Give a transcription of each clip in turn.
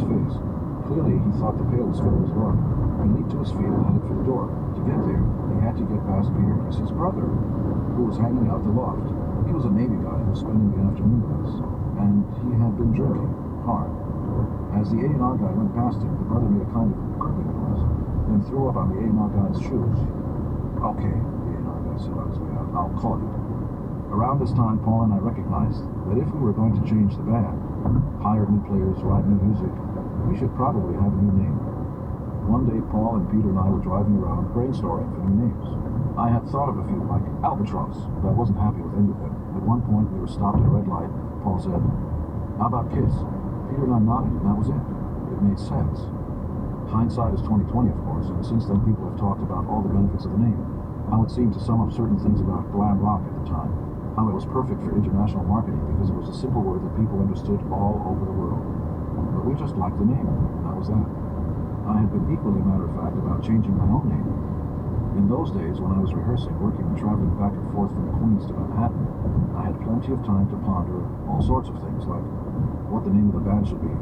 face. Clearly, he thought the pail was filled as well. He leaped to his feet and headed for the door. To get there, he had to get past Peter Chris's brother, who was hanging out the loft. He was a Navy guy who was spending the afternoon with us, and he had been drinking hard. As the A&R guy went past him, the brother made a kind of gurgling noise, then threw up on the A&R guy's shoes. "Okay," the A&R guy said on his way out, "I'll call you." Around this time, Paul and I recognized that if we were going to change the band, hire new players, write new music, we should probably have a new name. One day, Paul and Peter and I were driving around brainstorming for new names. I had thought of a few, like Albatross, but I wasn't happy with any of them. At one point, we were stopped at a red light. Paul said, "How about Kiss?" Peter and I nodded, and that was it. It made sense. Hindsight is 20/20, of course, and since then people have talked about all the benefits of the name, how it seemed to sum up certain things about glam rock at the time, how it was perfect for international marketing because it was a simple word that people understood all over the world. But we just liked the name, and that was that. I had been equally matter-of-fact about changing my own name. In those days, when I was rehearsing, working, and traveling back and forth from Queens to Manhattan, I had plenty of time to ponder all sorts of things, like what the name of the band should be,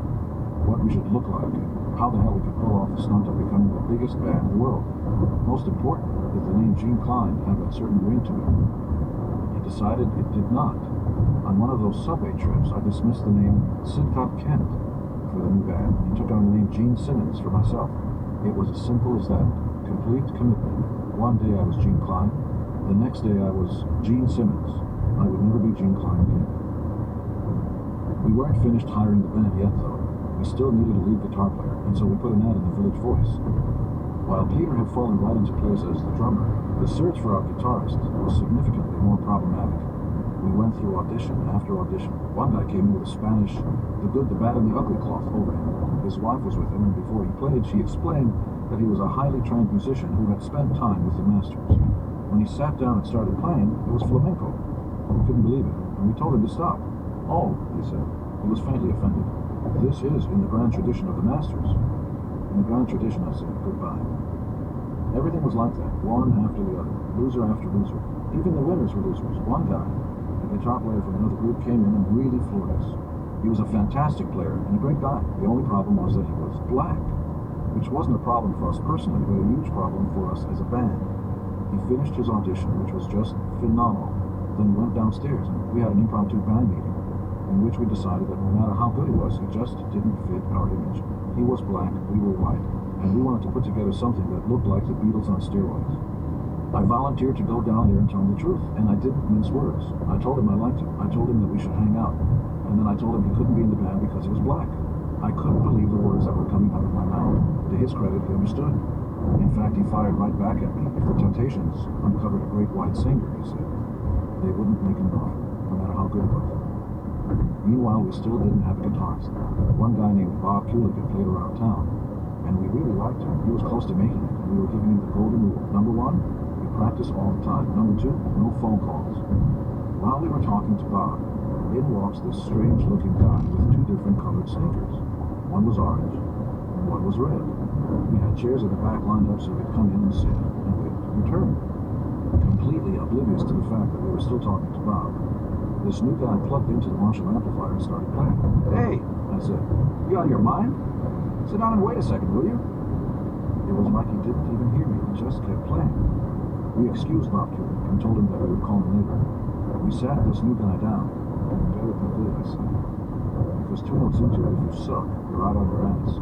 what we should look like, and how the hell we could pull off the stunt of becoming the biggest band in the world. Most important, that the name Gene Klein had a certain ring to it. I decided it did not. On one of those subway trips, I dismissed the name Sidcott Kent for the new band and took on the name Gene Simmons for myself. It was as simple as that. Complete commitment. One day I was Gene Klein. The next day I was Gene Simmons. I would never be Gene Klein again. We weren't finished hiring the band yet, though. We still needed a lead guitar player, and so we put an ad in the Village Voice. While Peter had fallen right into place as the drummer, the search for our guitarist was significantly more problematic. We went through audition after audition. One guy came in with a Spanish "the good, the bad, and the ugly" cloth over him. His wife was with him, and before he played, she explained that he was a highly trained musician who had spent time with the masters. When he sat down and started playing, it was flamenco. We couldn't believe it, and we told him to stop. "Oh," he said. He was faintly offended. "This is in the grand tradition of the masters." In the grand tradition, I said, "Goodbye." Everything was like that, one after the other, loser after loser. Even the winners were losers. One guy, a guitar player from another group, came in and really floored us. He was a fantastic player and a great guy. The only problem was that he was black, which wasn't a problem for us personally, but a huge problem for us as a band. He finished his audition, which was just phenomenal, then went downstairs, and we had an impromptu band meeting, in which we decided that no matter how good he was, he just didn't fit our image. He was black, we were white, and we wanted to put together something that looked like the Beatles on steroids. I volunteered to go down there and tell him the truth, and I didn't mince words. I told him I liked him. I told him that we should hang out, and then I told him he couldn't be in the band because he was black. I couldn't believe the words that were coming out of my mouth. To his credit, he understood. In fact, he fired right back at me. If the Temptations uncovered a great white singer, he said, they wouldn't make him an offer, no matter how good it was. Meanwhile, we still didn't have a guitarist. One guy named Bob Kulick played around town, and we really liked him. He was close to making it, and we were giving him the golden rule. Number one, we practice all the time. Number two, no phone calls. While we were talking to Bob, in walks this strange-looking guy with two different colored sneakers. One was orange, and one was red. We had chairs in the back lined up so we could come in and sit and wait to return. Completely oblivious to the fact that we were still talking to Bob, this new guy plugged into the Marshall amplifier and started playing. "Hey," I said, "you out of your mind? Sit down and wait a second, will you?" It was like he didn't even hear me. He just kept playing. We excused Bob Kulick and told him that we would call him later. We sat this new guy down. "Better than good," I said. Because 2 notes into it, if you suck, you're out on your ass.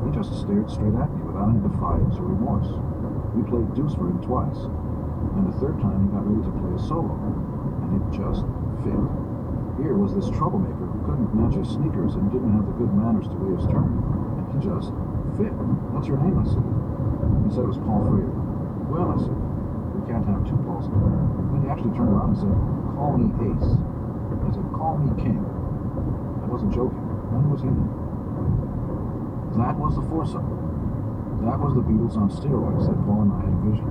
He just stared straight at me without any defiance or remorse. We played deuce for him twice, and the third time he got ready to play a solo, and it just fit. Here was this troublemaker who couldn't match his sneakers and didn't have the good manners to wait his turn, and he just fit. "What's your name?" I said. He said it was Paul Freer. "Well," I said, "we can't have two Pauls." Then he actually turned around and said, "Call me Ace." I said, "Call me King." I wasn't joking. When was he in? That was the foursome. That was the Beatles on steroids that Paul and I had envisioned.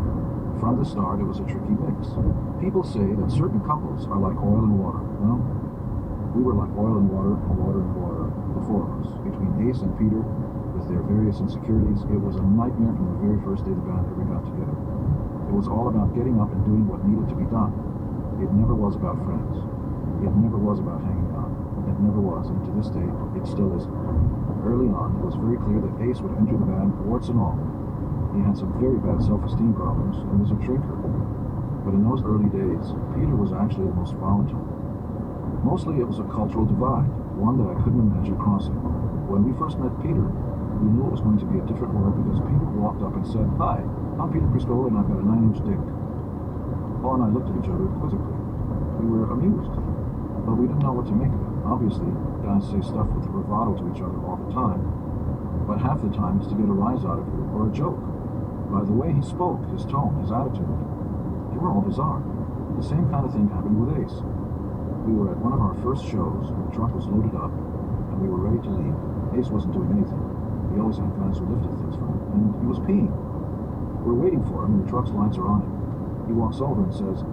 From the start, it was a tricky mix. People say that certain couples are like oil and water. Well, we were like oil and water, the four of us. Between Ace and Peter, with their various insecurities, it was a nightmare from the very first day the band ever got together. It was all about getting up and doing what needed to be done. It never was about friends. It never was about hanging out. It never was, and to this day, it still isn't. Early on, it was very clear that Ace would enter the band, warts and all. He had some very bad self-esteem problems and was a drinker. But in those early days, Peter was actually the most volatile. Mostly it was a cultural divide, one that I couldn't imagine crossing. When we first met Peter, we knew it was going to be a different world because Peter walked up and said, "Hi, I'm Peter Criscola and I've got a 9-inch dick." Paul and I looked at each other quizzically. We were amused, but we didn't know what to make of it. Obviously, guys say stuff with bravado to each other all the time, but half the time it's to get a rise out of you or a joke. By the way he spoke, his tone, his attitude, they were all bizarre. The same kind of thing happened with Ace. We were at one of our first shows, and the truck was loaded up, and we were ready to leave. Ace wasn't doing anything. He always had guys who lifted things for him, and he was peeing. We're waiting for him, and the truck's lights are on him. He walks over and says,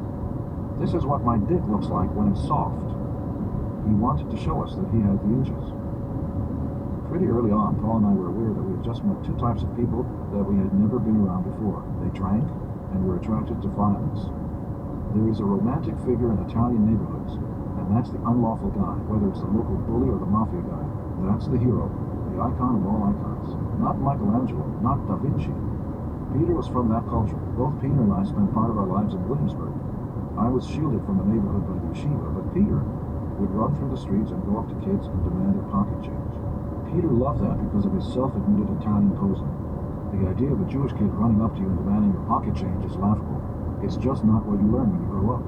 "This is what my dick looks like when it's soft." He wanted to show us that he had the inches. Pretty early on, Paul and I were aware that we had just met two types of people that we had never been around before. They drank and were attracted to violence. There is a romantic figure in Italian neighborhoods, and that's the unlawful guy, whether it's the local bully or the mafia guy. That's the hero, the icon of all icons. Not Michelangelo, not Da Vinci. Peter was from that culture. Both Peter and I spent part of our lives in Williamsburg. I was shielded from the neighborhood by the yeshiva, but Peter would run through the streets and go up to kids and demand a pocket change. Peter loved that because of his self-admitted Italian posing. The idea of a Jewish kid running up to you and demanding your pocket change is laughable. It's just not what you learn when you grow up.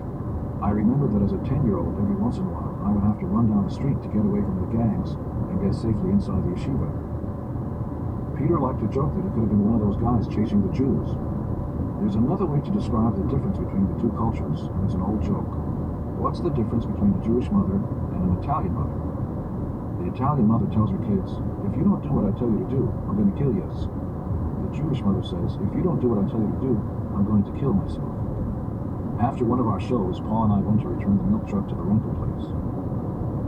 I remember that as a 10-year-old, every once in a while, I would have to run down the street to get away from the gangs and get safely inside the yeshiva. Peter liked to joke that he could have been one of those guys chasing the Jews. There's another way to describe the difference between the two cultures, and it's an old joke. What's the difference between a Jewish mother and an Italian mother? The Italian mother tells her kids, "If you don't do what I tell you to do, I'm going to kill you." The Jewish mother says, "If you don't do what I tell you to do, I'm going to kill myself." After one of our shows, Paul and I went to return the milk truck to the rental place.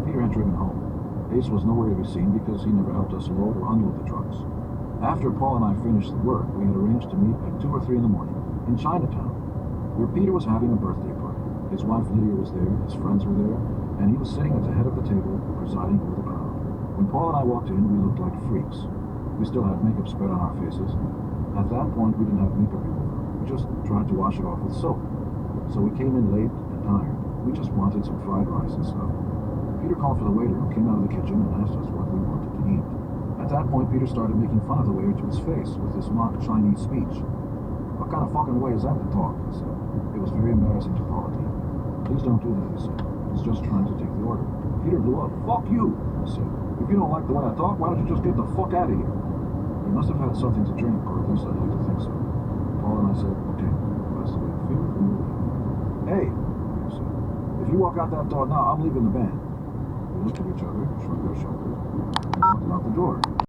Peter had driven home. Ace was nowhere to be seen because he never helped us load or unload the trucks. After Paul and I finished the work, we had arranged to meet at 2 or 3 in the morning in Chinatown, where Peter was having a birthday party. His wife Lydia was there, his friends were there, and he was sitting at the head of the table, presiding over the crowd. When Paul and I walked in, we looked like freaks. We still had makeup spread on our faces. At that point, we didn't have makeup remover. We just tried to wash it off with soap. So we came in late and tired. We just wanted some fried rice and stuff. Peter called for the waiter, who came out of the kitchen and asked us what we wanted to eat. At that point, Peter started making fun of the waiter to his face with this mock Chinese speech. "What kind of fucking way is that to talk?" he said. It was very embarrassing to Paul. "Please don't do that," he said. "He's just trying to take the order." Peter blew up. "Fuck you," he said. "If you don't like the way I talk, why don't you just get the fuck out of here?" He must have had something to drink, or at least I'd like to think so. Paul and I said, "Okay, that's the way I feel, we will leave." "Hey," Peter said, "if you walk out that door now, I'm leaving the band." We looked at each other, shrugged our shoulders, and walked out the door.